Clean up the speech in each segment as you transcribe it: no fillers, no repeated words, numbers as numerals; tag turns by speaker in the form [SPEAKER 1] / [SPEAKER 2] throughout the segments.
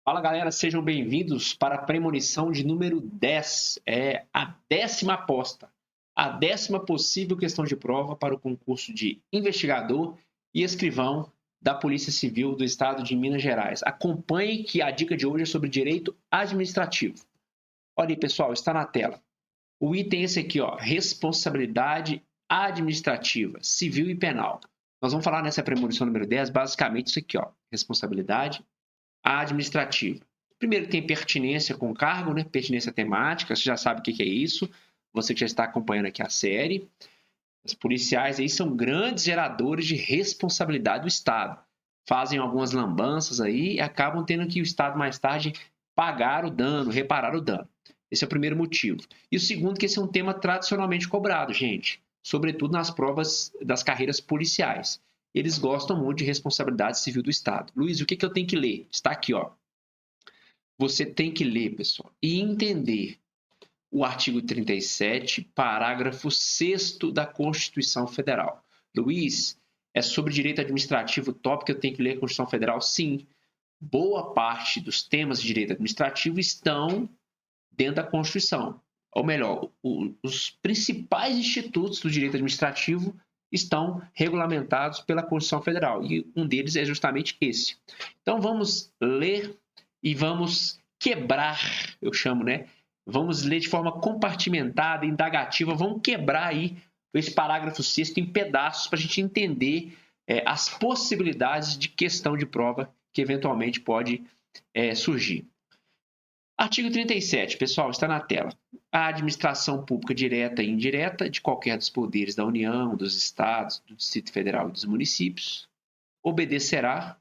[SPEAKER 1] Fala galera, sejam bem-vindos para a premonição de número 10. É a 10ª aposta, a 10ª possível questão de prova para o concurso de investigador e escrivão da Polícia Civil do Estado de Minas Gerais. Acompanhe que a dica de hoje é sobre direito administrativo. Olha aí, pessoal, está na tela. O item é esse aqui, ó, responsabilidade administrativa, civil e penal. Nós vamos falar nessa premonição número 10, basicamente isso aqui, ó, responsabilidade administrativa. Primeiro tem pertinência com o cargo, né? Pertinência temática, você já sabe o que é isso. Você que já está acompanhando aqui a série. Os policiais aí são grandes geradores de responsabilidade do Estado. Fazem algumas lambanças aí e acabam tendo que o Estado mais tarde pagar o dano, reparar o dano. Esse é o primeiro motivo. E o segundo, que esse é um tema tradicionalmente cobrado, gente. Sobretudo nas provas das carreiras policiais. Eles gostam muito de responsabilidade civil do Estado. Luiz, o que eu tenho que ler? Está aqui, ó. Você tem que ler, pessoal, e entender o artigo 37, parágrafo 6º da Constituição Federal. Luiz, é sobre direito administrativo top que eu tenho que ler a Constituição Federal? Sim. Boa parte dos temas de direito administrativo estão dentro da Constituição. Ou melhor, os principais institutos do direito administrativo estão regulamentados pela Constituição Federal, e um deles é justamente esse. Então vamos ler e vamos quebrar, eu chamo, né? Vamos ler de forma compartimentada, indagativa, vamos quebrar aí esse parágrafo 6º em pedaços para a gente entender as possibilidades de questão de prova que eventualmente pode surgir. Artigo 37, pessoal, está na tela. A administração pública direta e indireta de qualquer dos poderes da União, dos Estados, do Distrito Federal e dos municípios obedecerá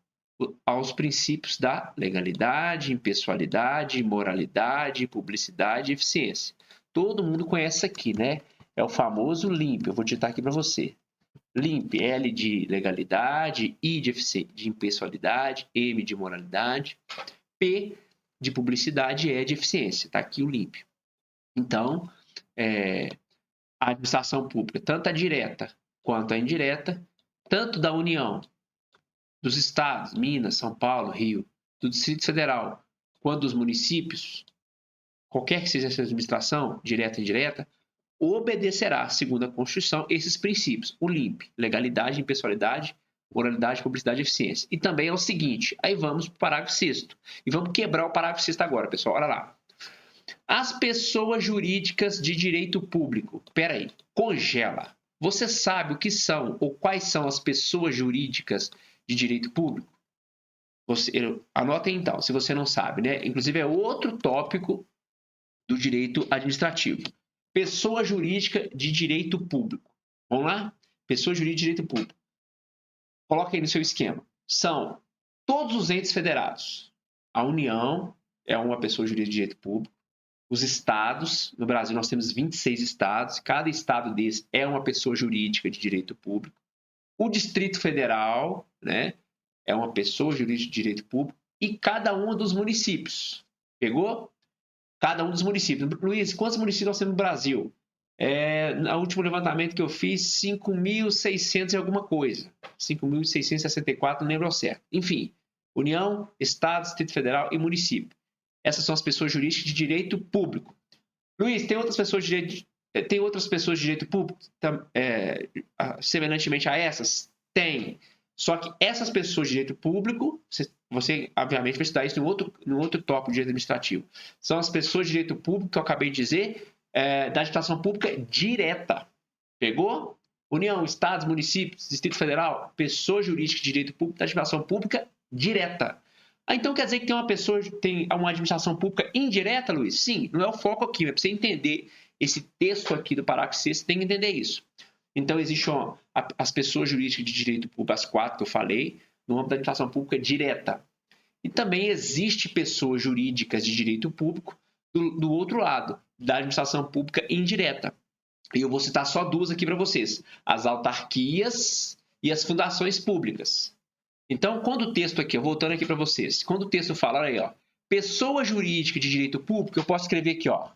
[SPEAKER 1] aos princípios da legalidade, impessoalidade, moralidade, publicidade e eficiência. Todo mundo conhece aqui, né? É o famoso LIMP. Eu vou digitar aqui para você. LIMP, L de legalidade, I de impessoalidade, M de moralidade, P de publicidade e de eficiência. Está aqui o LIMP. Então, a administração pública, tanto a direta quanto a indireta, tanto da União, dos estados, Minas, São Paulo, Rio, do Distrito Federal, quanto dos municípios, qualquer que seja essa administração, direta e indireta, obedecerá, segundo a Constituição, esses princípios. O LIMP, legalidade, impessoalidade, moralidade, publicidade e eficiência. E também é o seguinte, aí vamos para o parágrafo 6º. E vamos quebrar o parágrafo 6º agora, pessoal. Olha lá. As pessoas jurídicas de direito público. Espera aí, congela. Você sabe o que são ou quais são as pessoas jurídicas de direito público? Anotem então, se você não sabe, né? Inclusive é outro tópico do direito administrativo. Pessoa jurídica de direito público. Vamos lá? Pessoa jurídica de direito público. Coloque aí no seu esquema. São todos os entes federados. A União é uma pessoa jurídica de direito público. Os estados, no Brasil nós temos 26 estados. Cada estado desse é uma pessoa jurídica de direito público. O Distrito Federal, né, é uma pessoa jurídica de direito público. E cada um dos municípios. Pegou? Cada um dos municípios. Luiz, quantos municípios nós temos no Brasil? No último levantamento que eu fiz, 5.600 e alguma coisa. 5.664, não lembro ao certo. Enfim, União, Estado, Distrito Federal e município. Essas são as pessoas jurídicas de direito público. Luiz, tem outras pessoas de direito público semelhantemente a essas? Tem. Só que essas pessoas de direito público, você obviamente vai estudar isso no outro tópico de direito administrativo. São as pessoas de direito público que eu acabei de dizer, da administração pública direta. Pegou? União, estados, municípios, Distrito Federal, pessoa jurídica de direito público da administração pública direta. Então quer dizer que tem uma administração pública indireta, Luiz? Sim, não é o foco aqui, mas para você entender esse texto aqui do parágrafo 6, você tem que entender isso. Então existem as pessoas jurídicas de direito público, as 4 que eu falei, no âmbito da administração pública direta. E também existe pessoas jurídicas de direito público do outro lado, da administração pública indireta. E eu vou citar só 2 aqui para vocês. As autarquias e as fundações públicas. Então, quando o texto aqui, voltando aqui para vocês, quando o texto fala, olha aí, ó, pessoa jurídica de direito público, eu posso escrever aqui, ó,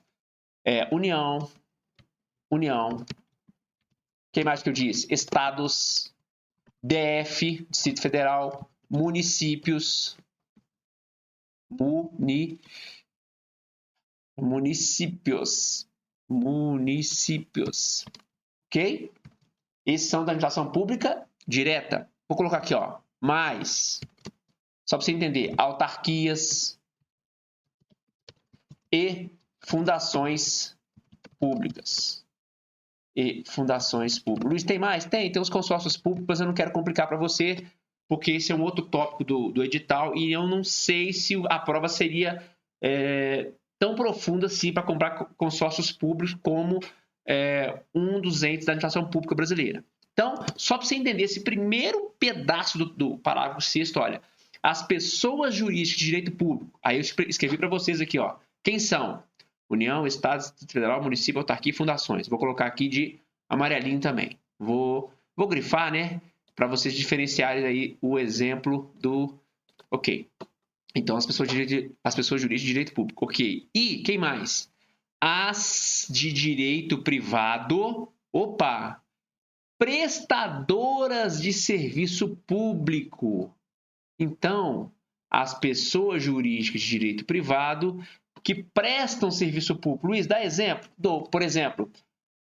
[SPEAKER 1] União, quem mais que eu disse? Estados, DF, Distrito Federal, municípios, Municípios. Ok? Esses são da administração pública direta. Vou colocar aqui, ó. Mais. Só para você entender. Autarquias e fundações públicas. Luiz, tem mais? Tem os consórcios públicos, mas eu não quero complicar para você, porque esse é um outro tópico do edital e eu não sei se a prova seria tão profunda assim para comprar consórcios públicos como um dos entes da administração pública brasileira. Então, só para você entender esse primeiro pedaço do parágrafo 6º, olha, as pessoas jurídicas de direito público, aí eu escrevi para vocês aqui, ó, quem são? União, Estado, Distrito Federal, município, autarquia e fundações. Vou colocar aqui de amarelinho também. Vou grifar, né? Para vocês diferenciarem aí o exemplo do... Ok. Então, as pessoas jurídicas de direito público. Ok. E quem mais? As de direito privado. Opa! Prestadoras de serviço público. Então, as pessoas jurídicas de direito privado que prestam serviço público. Luiz, dá exemplo? Por exemplo,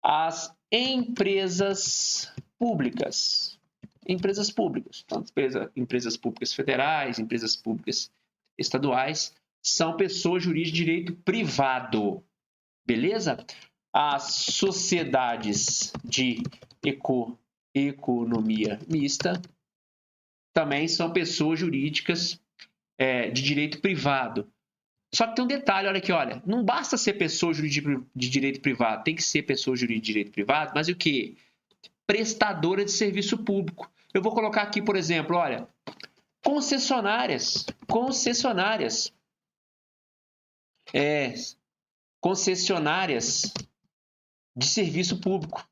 [SPEAKER 1] as empresas públicas. Empresas públicas. Tanto empresas públicas federais, empresas públicas estaduais, são pessoas jurídicas de direito privado. Beleza? As sociedades de economia mista também são pessoas jurídicas de direito privado. Só que tem um detalhe, olha aqui, olha, não basta ser pessoa jurídica de direito privado, tem que ser pessoa jurídica de direito privado, mas o quê? Prestadora de serviço público. Eu vou colocar aqui, por exemplo, olha, concessionárias de serviço público.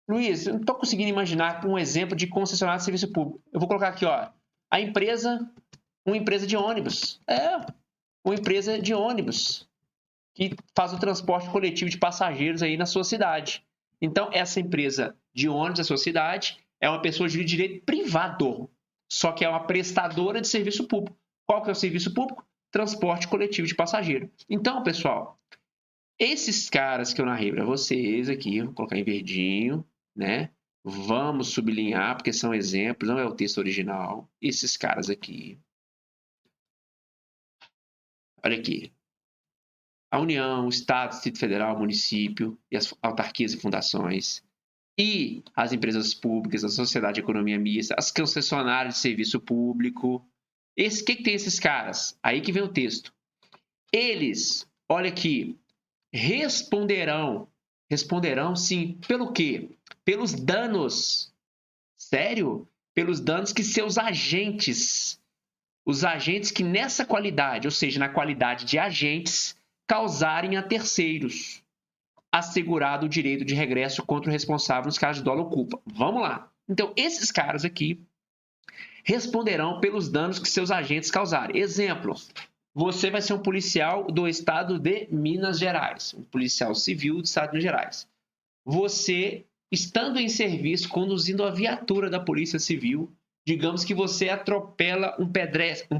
[SPEAKER 1] Luiz, eu não estou conseguindo imaginar um exemplo de concessionária de serviço público. Eu vou colocar aqui, ó, uma empresa de ônibus. Uma empresa de ônibus que faz o transporte coletivo de passageiros aí na sua cidade. Então, essa empresa de ônibus da sua cidade é uma pessoa de direito privado, só que é uma prestadora de serviço público. Qual que é o serviço público? Transporte coletivo de passageiro. Então, pessoal, esses caras que eu narrei para vocês aqui, vou colocar em verdinho, né? Vamos sublinhar, porque são exemplos, não é o texto original. Esses caras aqui. Olha aqui. A União, o Estado, Distrito Federal, município e as autarquias e fundações. E as empresas públicas, a sociedade de economia mista, as concessionárias de serviço público. O que tem esses caras? Aí que vem o texto. Eles, olha aqui, responderão, sim, pelo quê? Pelos danos. Sério? Pelos danos que seus agentes, os agentes que nessa qualidade, ou seja, na qualidade de agentes, causarem a terceiros, assegurado o direito de regresso contra o responsável nos casos de dolo ou culpa. Vamos lá. Então, esses caras aqui responderão pelos danos que seus agentes causarem. Exemplo, você vai ser um policial do estado de Minas Gerais, um policial civil do estado de Minas Gerais. Você, estando em serviço, conduzindo a viatura da Polícia Civil, digamos que você atropela um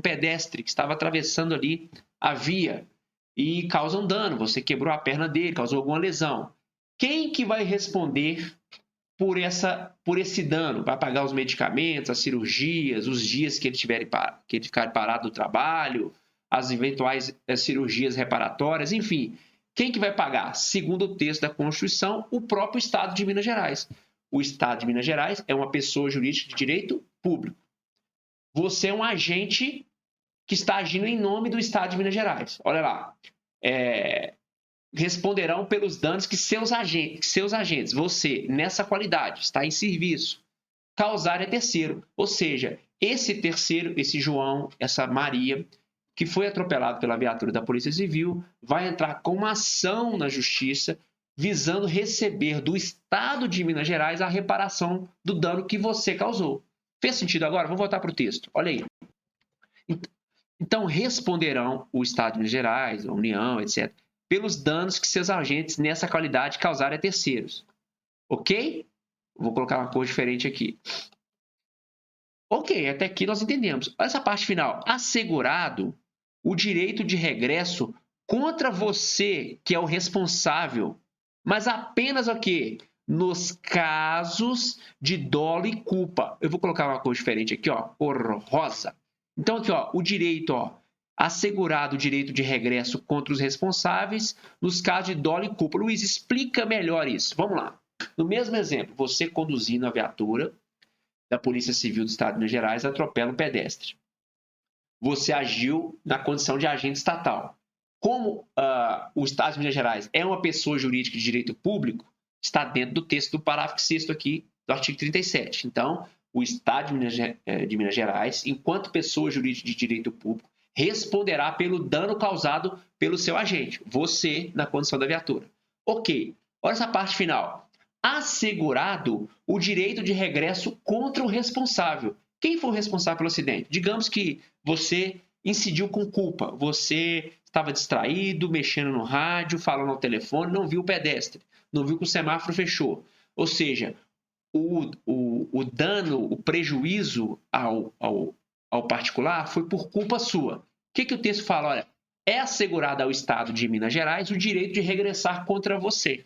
[SPEAKER 1] pedestre que estava atravessando ali a via e causa um dano, você quebrou a perna dele, causou alguma lesão. Quem que vai responder por esse dano? Vai pagar os medicamentos, as cirurgias, os dias que ele ficar parado do trabalho, as eventuais cirurgias reparatórias, enfim. Quem que vai pagar? Segundo o texto da Constituição, o próprio Estado de Minas Gerais. O Estado de Minas Gerais é uma pessoa jurídica de direito público. Você é um agente que está agindo em nome do Estado de Minas Gerais. Olha lá. Responderão pelos danos que seus agentes, você, nessa qualidade, está em serviço, causarem a terceiro. Ou seja, esse terceiro, esse João, essa Maria, que foi atropelado pela viatura da Polícia Civil, vai entrar com uma ação na Justiça visando receber do Estado de Minas Gerais a reparação do dano que você causou. Fez sentido agora? Vou voltar para o texto. Olha aí. Então, responderão o Estado de Minas Gerais, a União, etc., pelos danos que seus agentes nessa qualidade causarem a terceiros. Ok? Vou colocar uma cor diferente aqui. Ok, até aqui nós entendemos. Essa parte final, assegurado o direito de regresso contra você, que é o responsável, mas apenas o quê? Nos casos de dolo e culpa. Eu vou colocar uma cor diferente aqui, ó, cor rosa. Então aqui, ó, o direito, ó, assegurado o direito de regresso contra os responsáveis nos casos de dolo e culpa. Luiz, explica melhor isso. Vamos lá. No mesmo exemplo, você conduzindo a viatura da Polícia Civil do Estado de Minas Gerais atropela um pedestre. Você agiu na condição de agente estatal. Como o Estado de Minas Gerais é uma pessoa jurídica de direito público, está dentro do texto do parágrafo 6º aqui do artigo 37. Então, o Estado de Minas Gerais, enquanto pessoa jurídica de direito público, responderá pelo dano causado pelo seu agente, você, na condição da viatura. Ok, olha essa parte final. Assegurado o direito de regresso contra o responsável. Quem foi o responsável pelo acidente? Digamos que você incidiu com culpa, você estava distraído, mexendo no rádio, falando ao telefone, não viu o pedestre, não viu que o semáforo fechou. Ou seja, o dano, o prejuízo ao particular foi por culpa sua. O que o texto fala? Olha, é assegurado ao Estado de Minas Gerais o direito de regressar contra você.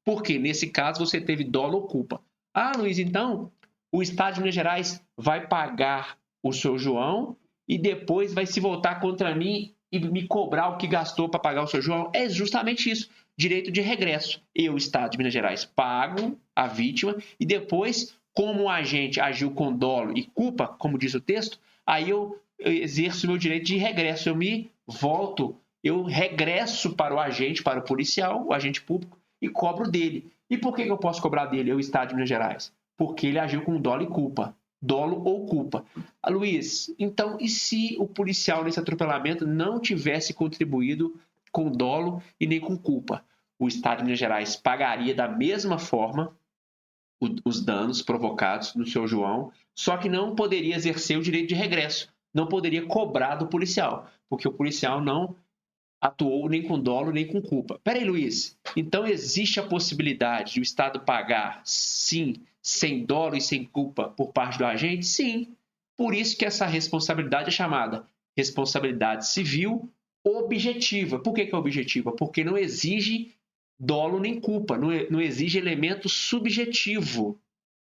[SPEAKER 1] Porque, nesse caso, você teve dolo ou culpa. Ah, Luiz, então o Estado de Minas Gerais vai pagar o seu João e depois vai se voltar contra mim e me cobrar o que gastou para pagar o seu João? É justamente isso, direito de regresso. Eu, Estado de Minas Gerais, pago a vítima e depois, como o agente agiu com dolo e culpa, como diz o texto, aí eu exerço o meu direito de regresso. Eu me volto, eu regresso para o agente, para o policial, o agente público, e cobro dele. E por que eu posso cobrar dele, eu, Estado de Minas Gerais? Porque ele agiu com dolo e culpa. Dolo ou culpa. Luiz, então, e se o policial nesse atropelamento não tivesse contribuído com dolo e nem com culpa? O Estado de Minas Gerais pagaria da mesma forma os danos provocados no seu João, só que não poderia exercer o direito de regresso. Não poderia cobrar do policial, porque o policial não atuou nem com dolo nem com culpa. Peraí, Luiz, então existe a possibilidade de o Estado pagar, sim, sem dolo e sem culpa por parte do agente? Sim. Por isso que essa responsabilidade é chamada responsabilidade civil objetiva. Por que é objetiva? Porque não exige dolo nem culpa, não exige elemento subjetivo.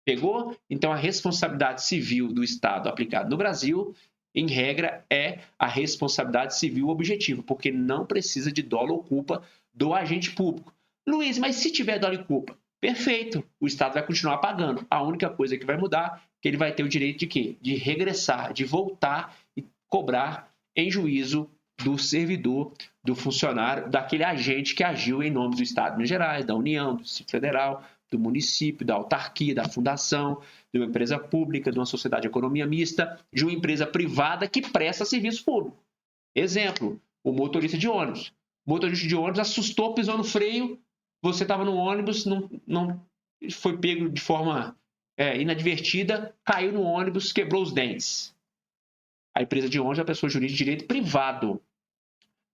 [SPEAKER 1] Pegou? Então, a responsabilidade civil do Estado aplicada no Brasil, em regra, é a responsabilidade civil objetiva, porque não precisa de dolo ou culpa do agente público. Luiz, mas se tiver dolo e culpa? Perfeito, o Estado vai continuar pagando. A única coisa que vai mudar é que ele vai ter o direito de quê? De regressar, de voltar e cobrar em juízo do servidor, do funcionário, daquele agente que agiu em nome do Estado de Minas Gerais, da União, do Distrito Federal, do município, da autarquia, da fundação, de uma empresa pública, de uma sociedade de economia mista, de uma empresa privada que presta serviço público. Exemplo, o motorista de ônibus. O motorista de ônibus assustou, pisou no freio, você estava no ônibus, não foi pego de forma inadvertida, caiu no ônibus, quebrou os dentes. A empresa de ônibus é uma pessoa jurídica de direito privado,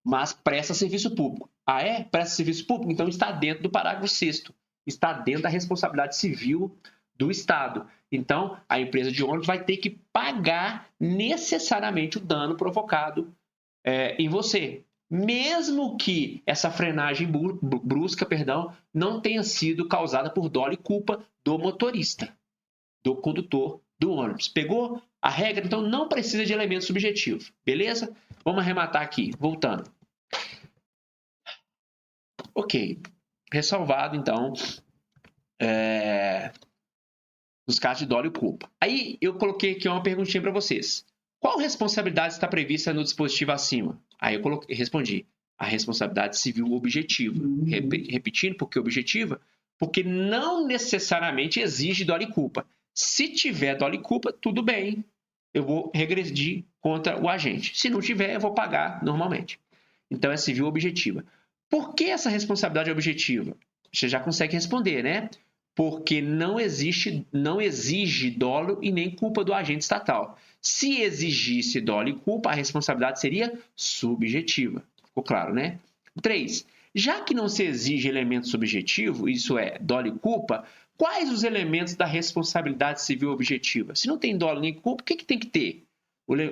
[SPEAKER 1] mas presta serviço público. Ah, é? Presta serviço público? Então está dentro do parágrafo 6º. Está dentro da responsabilidade civil do Estado. Então, a empresa de ônibus vai ter que pagar necessariamente o dano provocado em você. Mesmo que essa frenagem brusca, não tenha sido causada por dolo e culpa do motorista, do condutor do ônibus. Pegou a regra? Então, não precisa de elemento subjetivo. Beleza? Vamos arrematar aqui. Voltando. Ok. Ressalvado, então, nos casos de dolo e culpa. Aí, eu coloquei aqui uma perguntinha para vocês. Qual responsabilidade está prevista no dispositivo acima? Aí eu respondi. A responsabilidade civil objetiva. Repetindo, por que objetiva? Porque não necessariamente exige dolo e culpa. Se tiver dolo e culpa, tudo bem. Eu vou regredir contra o agente. Se não tiver, eu vou pagar normalmente. Então, é civil objetiva. Por que essa responsabilidade é objetiva? Você já consegue responder, né? Porque não exige dolo e nem culpa do agente estatal. Se exigisse dolo e culpa, a responsabilidade seria subjetiva. Ficou claro, né? 3. Já que não se exige elemento subjetivo, isso é, dolo e culpa, quais os elementos da responsabilidade civil objetiva? Se não tem dolo nem culpa, o que tem que ter?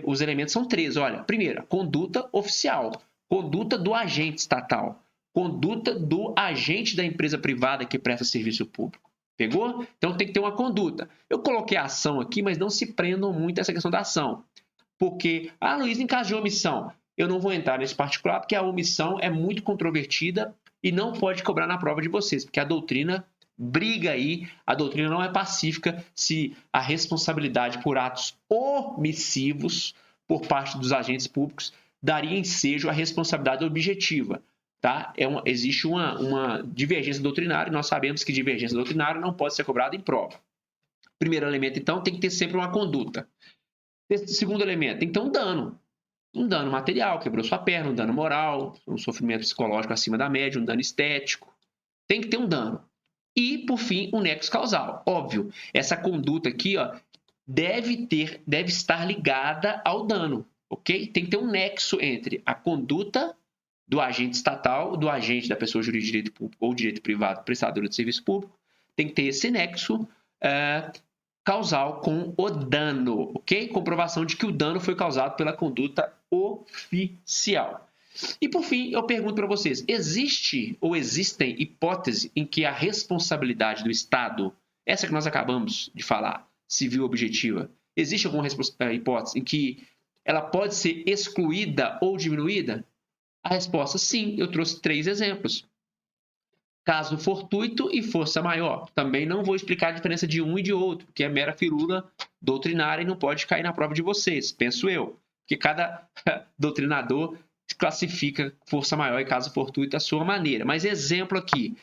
[SPEAKER 1] Os elementos são 3. Olha, primeiro, conduta oficial, conduta do agente estatal, conduta do agente da empresa privada que presta serviço público. Pegou? Então tem que ter uma conduta. Eu coloquei a ação aqui, mas não se prendam muito a essa questão da ação. Porque, Luiz, em caso de omissão, eu não vou entrar nesse particular, porque a omissão é muito controvertida e não pode cobrar na prova de vocês, porque a doutrina briga aí, a doutrina não é pacífica se a responsabilidade por atos omissivos por parte dos agentes públicos daria ensejo à responsabilidade objetiva. Tá? Existe uma divergência doutrinária, e nós sabemos que divergência doutrinária não pode ser cobrada em prova. Primeiro elemento, então, tem que ter sempre uma conduta. Segundo elemento, tem que ter um dano. Um dano material, quebrou sua perna, um dano moral, um sofrimento psicológico acima da média, um dano estético. Tem que ter um dano. E, por fim, um nexo causal. Óbvio, essa conduta aqui deve estar ligada ao dano. Ok? Tem que ter um nexo entre a conduta do agente estatal, do agente da pessoa jurídica de direito público ou direito privado prestadora de serviço público. Tem que ter esse nexo causal com o dano, ok? Comprovação de que o dano foi causado pela conduta oficial. E, por fim, eu pergunto para vocês, existe ou existem hipóteses em que a responsabilidade do Estado, essa que nós acabamos de falar, civil objetiva, existe alguma hipótese em que ela pode ser excluída ou diminuída? A resposta, sim. Eu trouxe 3 exemplos. Caso fortuito e força maior. Também não vou explicar a diferença de um e de outro, porque é mera firula doutrinária e não pode cair na prova de vocês, penso eu. Porque cada doutrinador classifica força maior e caso fortuito à sua maneira. Mas exemplo aqui,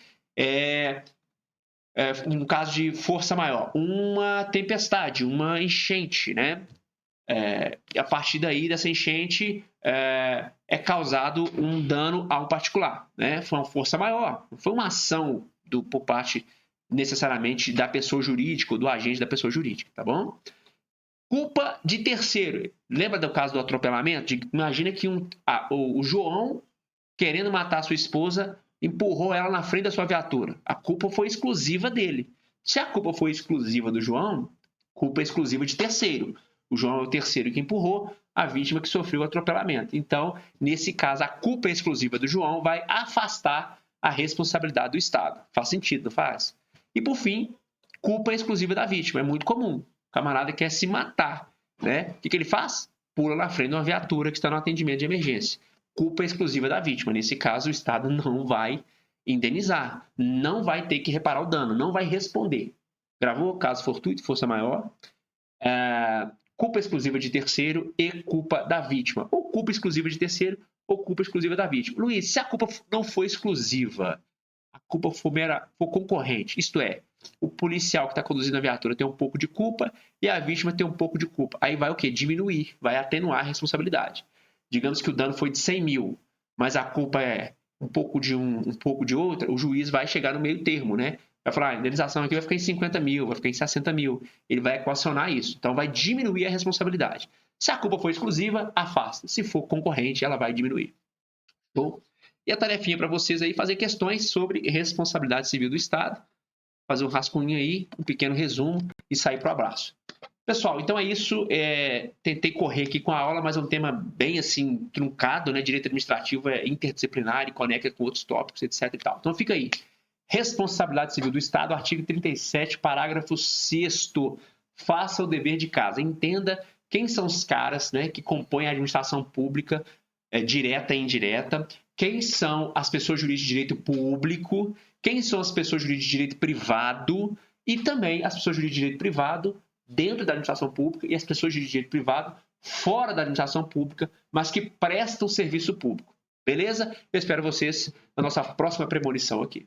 [SPEAKER 1] um caso de força maior, uma tempestade, uma enchente, né? A partir daí, dessa enchente, é causado um dano a um particular, né? Foi uma força maior, não foi uma ação por parte, necessariamente, da pessoa jurídica ou do agente da pessoa jurídica, tá bom? Culpa de terceiro. Lembra do caso do atropelamento? Imagina que o João, querendo matar a sua esposa, empurrou ela na frente da sua viatura. A culpa foi exclusiva dele. Se a culpa foi exclusiva do João, culpa é exclusiva de terceiro. O João é o terceiro que empurrou a vítima que sofreu o atropelamento. Então, nesse caso, a culpa exclusiva do João vai afastar a responsabilidade do Estado. Faz sentido, não faz? E, por fim, culpa exclusiva da vítima. É muito comum. O camarada quer se matar, né? O que ele faz? Pula na frente de uma viatura que está no atendimento de emergência. Culpa exclusiva da vítima. Nesse caso, o Estado não vai indenizar, não vai ter que reparar o dano, não vai responder. Gravou? Caso fortuito, força maior. Culpa exclusiva de terceiro e culpa da vítima. Ou culpa exclusiva de terceiro ou culpa exclusiva da vítima. Luiz, se a culpa não for exclusiva, a culpa for concorrente, isto é, o policial que está conduzindo a viatura tem um pouco de culpa e a vítima tem um pouco de culpa. Aí vai o quê? Diminuir, vai atenuar a responsabilidade. Digamos que o dano foi de 100 mil, mas a culpa é um pouco de um pouco de outra, o juiz vai chegar no meio termo, né? Vai falar, a indenização aqui vai ficar em 50 mil, vai ficar em 60 mil. Ele vai equacionar isso. Então, vai diminuir a responsabilidade. Se a culpa for exclusiva, afasta. Se for concorrente, ela vai diminuir. Bom, e a tarefinha para vocês aí, fazer questões sobre responsabilidade civil do Estado. Fazer um rascunho aí, um pequeno resumo e sair para o abraço. Pessoal, então é isso. Tentei correr aqui com a aula, mas é um tema bem assim, truncado, né? Direito administrativo é interdisciplinar e conecta com outros tópicos, etc e tal. Então fica aí. Responsabilidade civil do Estado, artigo 37, parágrafo 6º. Faça o dever de casa. Entenda quem são os caras, né, que compõem a administração pública, direta e indireta, quem são as pessoas jurídicas de direito público, quem são as pessoas jurídicas de direito privado e também as pessoas jurídicas de direito privado dentro da administração pública e as pessoas jurídicas de direito privado fora da administração pública, mas que prestam serviço público. Beleza? Eu espero vocês na nossa próxima premonição aqui.